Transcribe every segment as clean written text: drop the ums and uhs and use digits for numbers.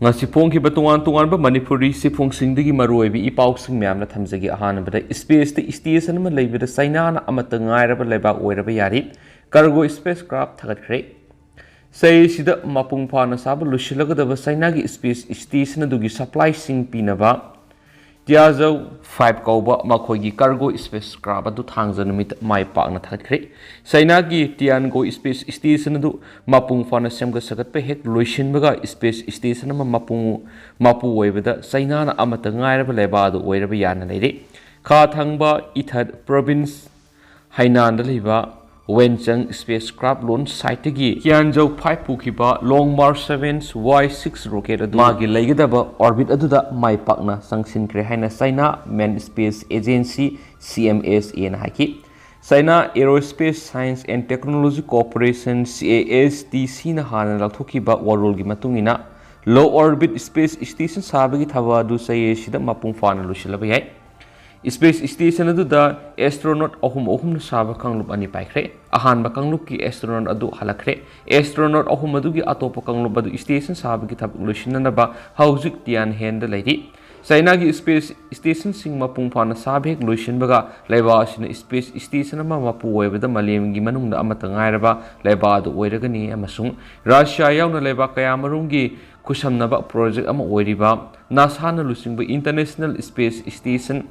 ngasi phongkhiba tongan Manipuri siphongsingdagi maruoibi ipausing myamna thamjagi ahanabada space te station ma leibida China na amata ngairaba leibak oiraba yari cargo spacecraft thagatkre sei sida mapung phana saba lusilagadaba China gi space station adugi supply sing pinaba Tiazo 5 kauba makhoigi cargo spacecraft adu thangja numit mai pakna thagatkre China gi Tiango space station adu mapung phana semga sagat pe hek loisinbaga space station ma mapu oibada China na amata ngairaba leba adu oiraba yana leire kha thangba ithad province Hainan da liba Wenchang spacecraft launch site gi Tianzhou 5 pukiba Long March 7's Y6 rocket adu magi leigidaba orbit aduda mai pakna sangsinkre haina China Manned Space Agency CMSA na haki China Aerospace Science and Technology Corporation CASTC na hana lakhokiba warol gi matungina low orbit space station sabagi thaba adu saye sida mapung fana lusilaba yai Space station adu da astronaut ahum na saba kanglup ani paikre ahan ba kanglup ki astronaut adu halakre astronaut ahum adu gi atopa kanglup adu station saba gi thab lusinana ba haujik tian hand lairi China gi space station sing mapung phana sabhek lusin baga laiba asina space station ma mapu oibada malem gi manung da amata ngairaba laiba adu oiragani amasung Russia yauna laiba kaya marung gi khusamnaba project ama oiriba NASA na lusingba International Space Station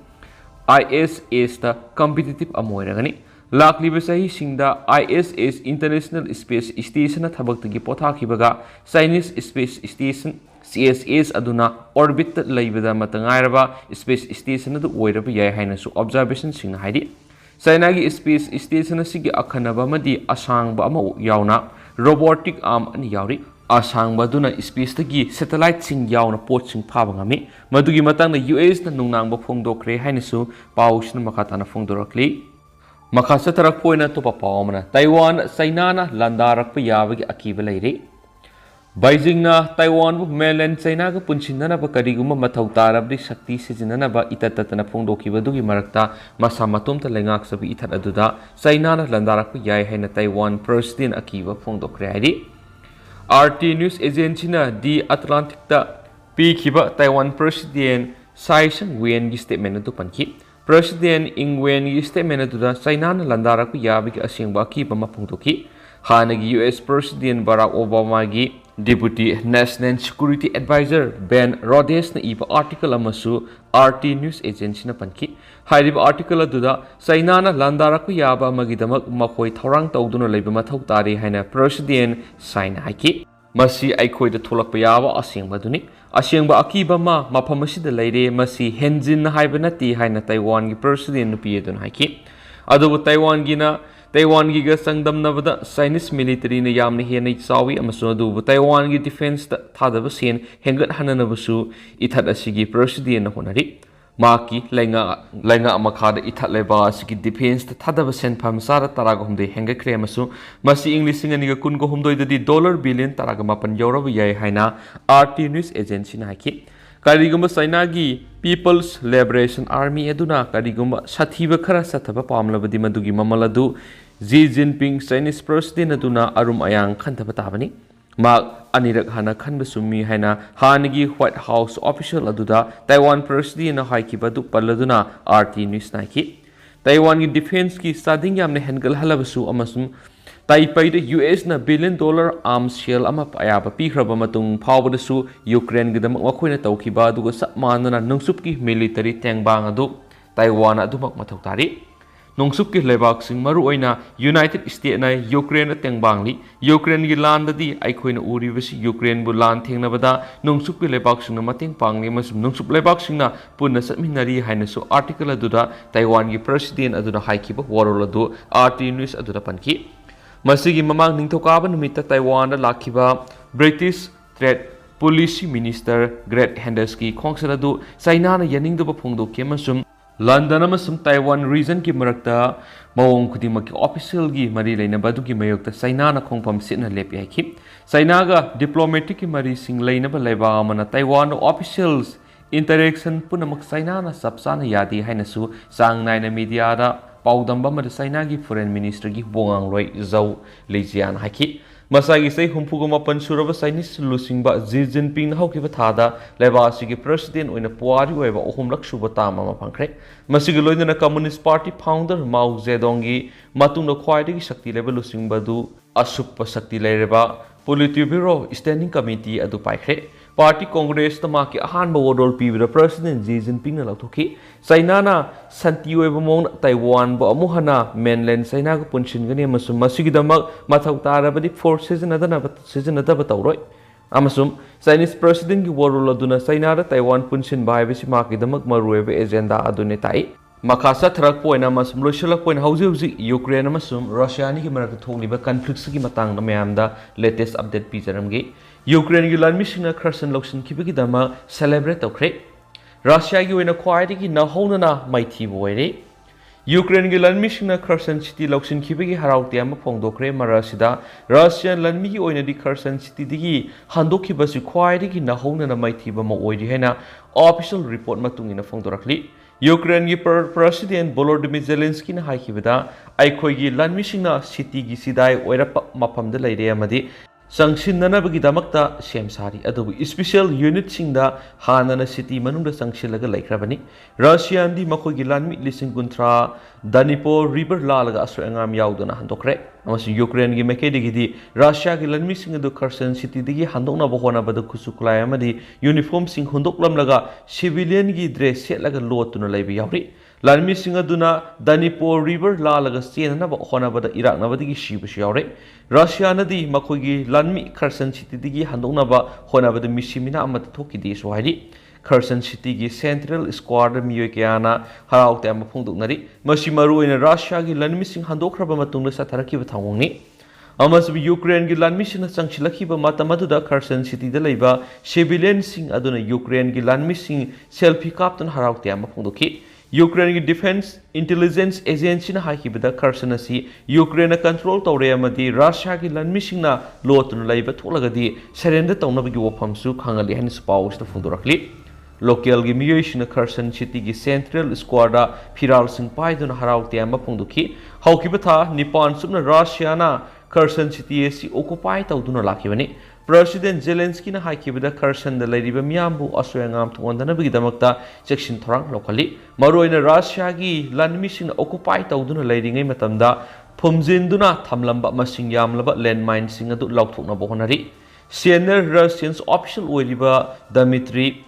ISS da competitive amoiragani lakliba sahi singda ISS International Space Station na thabak pothakhibaga Chinese Space Station CSS aduna orbit laibada matangairaba space station adu oiraba yai haina su observation sing haidi China gi space station asigi akhanaba madi asangba ama yauna robotic arm ani yauri asangba duna space tagi satellite sing yauna pot sing phaba ngami madugi matang na US na nungnangba phongdokre haina su pausna makhatana phongdorakli makhasa tarak poina to pa pawmana Taiwan China na landarakpa yabagi akiba leire Beijing na Taiwan bu mainland China ga punsinana ba kariguma mathau tarabdi shakti sijinana ba itatatana phongdokiba dugi marakta masa matum ta lengak sabi ithat aduda China na landarakpa yai haina Taiwan president akiba phongdokre haidi RT News Agency na di Atlantic ta pikiba Taiwan president Tsai Ing-wen gi statement adu panki President Ing-wen gi statement adu da China na landarakpa yabi gi asingba akiba maphongdoki hanagi US President Barack Obama gi Deputy National Security Advisor Ben Rhodes na iba article amasu RT News Agency na panki hairiba article aduda China na landarakpa yaba magidamak makhoi thorang tawduna leiba mathau tari haina President sign haiki masi aikhoida tholakpa yaba asingba duni asingba akiba ma mafam asida leire masi henjin haiba nati haina Taiwan gi President nupi adun haiki adubu Taiwan gi ga sangdam nabada Chinese military na yamni hena chawi amasu adubu Taiwan gi defense ta thadaba sen hengat hananabasu ithat asigi president na honari maki lenga makhada ithat leba asigi defense ta thadaba sen phamsara taraga humde henga kre amasu masi english ngani ga kun go humdoi dadi dollar billion taraga mapan yoraba yai haina RT News Agency na haki karigumba China gi People's Liberation Army aduna karigumba sathiba khara sathaba pamlabadi madugi mamaladu Xi Jinping Chinese president aduna arum ayang khantaba tabani mak anirak hana khanba sumi haina hanigi White House official aduda Taiwan president na haikiba du paladuna RT News naiki Taiwan gi defense ki sading yamne hengal halabasu amasum Taipei da US na $1 billion arms shell ama ayaba pihraba matung phawbadasu Ukraine gidamak makhoina tawkiba aduga sapmanana nungsupki military tengbang adu Taiwan adumak mathau tari nungsupki lebak sing maru oina United States na Ukraine tengbangli Ukraine gi landadi aikhoina uribasi Ukraine bu land thengnabada nungsupki lebak sing na mating pangni masum nungsup lebak sing na punna satminari haina su article aduda Taiwan gi president aduda haikiba warol adu RT News aduda panki Masigi mamang ningthokaba numita Taiwan da lakhiba British Trade Policy Minister Greg Henderson ki khongsaradu China na yaningdoba phongdoki amasum London amasum Taiwan region ki marakta mawong khudimaki official gi mari leinaba dugi mayokta China na khongpam sitna lepi haiki China ga diplomatic ki mari sing leinaba laiba amana Taiwan officials interaction punamak China na sapsana yadi haina su sangnai media da Paudamba China gi foreign minister gi bongang loi zau lejian haki Masagi say Humpugumapan Suraba Chinese Lusingba Xi Jinping Hokiba Thada, Levasigi President Oina Puari Weva Ohumlak Shubatama Pankre, Masigaloina Communist Party founder Mao Zedongi, Matuna Khuwaidagi Shakti level Lusingbadu, Asupa Shakti Lereba, Politburo Standing Committee Adu Paikre, Party Congress the Maki Ahan Bawodol P with the President Xi Jinping Lautoki, Sainana, Santiago Ebamon, Taiwan, Nouhounana, mainland Sainago Punchingani, Masum Masigidamak, Matautarabadi forces and another season at Abatoroi. Amasum, Chinese President Giwarula Duna Sainara, Taiwan Punchin by Visimaki the Makmarueve agenda Adunetai. Makasa Trak point Amasum, Russia point Hausi, Ukraine Amasum, Russia and Himaratoni, conflicts Matang Namanda, latest update Pizaramgi. Ukraine Yulan Mission Kersen Loction Kibigidama celebrate Okre. Russia Oina Khuwaidagi nouhounana Maithiba oire. Ukraine Yulan Mission Kersen City Loction Kibigi Harautiama Pongdokre Marasida, Russia Lanmi Oina di Kersen City Digi, Handokibasi Khuwaidagi nouhounana Maithiba Mo oire Hena, official report Matungina Fongdorakli. Ukraine President Volodymyr Zelensky na Haikibida, Aikoigi Lan Mission City Gisidai Oira Mapam de Lady Amadi. Sanction Damakta, Shem Sari, Adobe special unit Singda, Hanana city, Manunda Sankshilaga like Rabani, Russia and the Makogilan meet Lissing Guntra, Danipo, River Lalaga Asrangam Yaudana Handokre, Amas Ukraine Gimakedi, Russia Gilan missing the Kherson city, the Handona Bohona Bada Kusuklayamadi, uniform sing Hundoklam Laga, civilian gi dress set like a lot to no Labi Yauri. Lanmi Singaduna, Danipo River, Lalaga Siena, Honabada Iraq Navadi Shibushiore, Russia Nadi, Makogi, Lanmi, Kherson City Digi, Handonaba, Honabada Mishimina Amatoki di Swahili, Kherson City Central Squad, Miokiana, Harau Tamapunari, Mashimaru in Russia, Lanmi Sing Handokraba Matunda Sataraki Tawoni. Amas Ukraine Gilan Mission Sanchilakiba Matamaduda, Kherson City de Leba, civilian Sing Aduna Ukraine Gilan Missing, selfie captain Harau Tamapundoki. Ukraine Defense Intelligence Agency na Hakibada Kherson Ukraine control Taureamadi, Russia ki Lan Missing na Lotun Laiba Tolagadi, Surrender Taunabagi Wapamsu, Hangali and spouse the Fundurakli. Local Gimiation Kherson City Central Squadra, Piral Sing Paidun Harau Tiama Punduki, Haukibata, Nippon Subna Russia, Kherson City occupy Tauduna Lakivani. President Zelensky na Haikibada Kherson the Lady Bamiambu, Austrangam to Wandanabidamakta, section Torang locally. Maroina Russia gi land mission occupy Tauduna Lady Matamda, Pumzinduna, Tamlamba Masing Yamlaba, landmine singadu Lautuna Bohonari. Senior Russians official Oliva Dmitry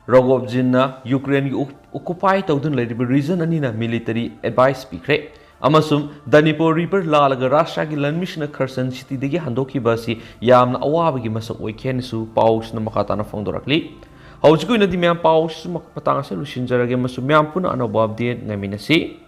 Rogovzina, Ukraine occupy Taudun Lady reason anina military advice speaker. Amasum Danipo River Lalaga Russia Gilan Mission Kherson City Digi Handoki Basi Yamna Awabagi Masa Oikensu Paus na Makatana Fongdorakli. How's going to demand Paus Makatanga solution Jaragamasu Yampuna and above the Naminasi?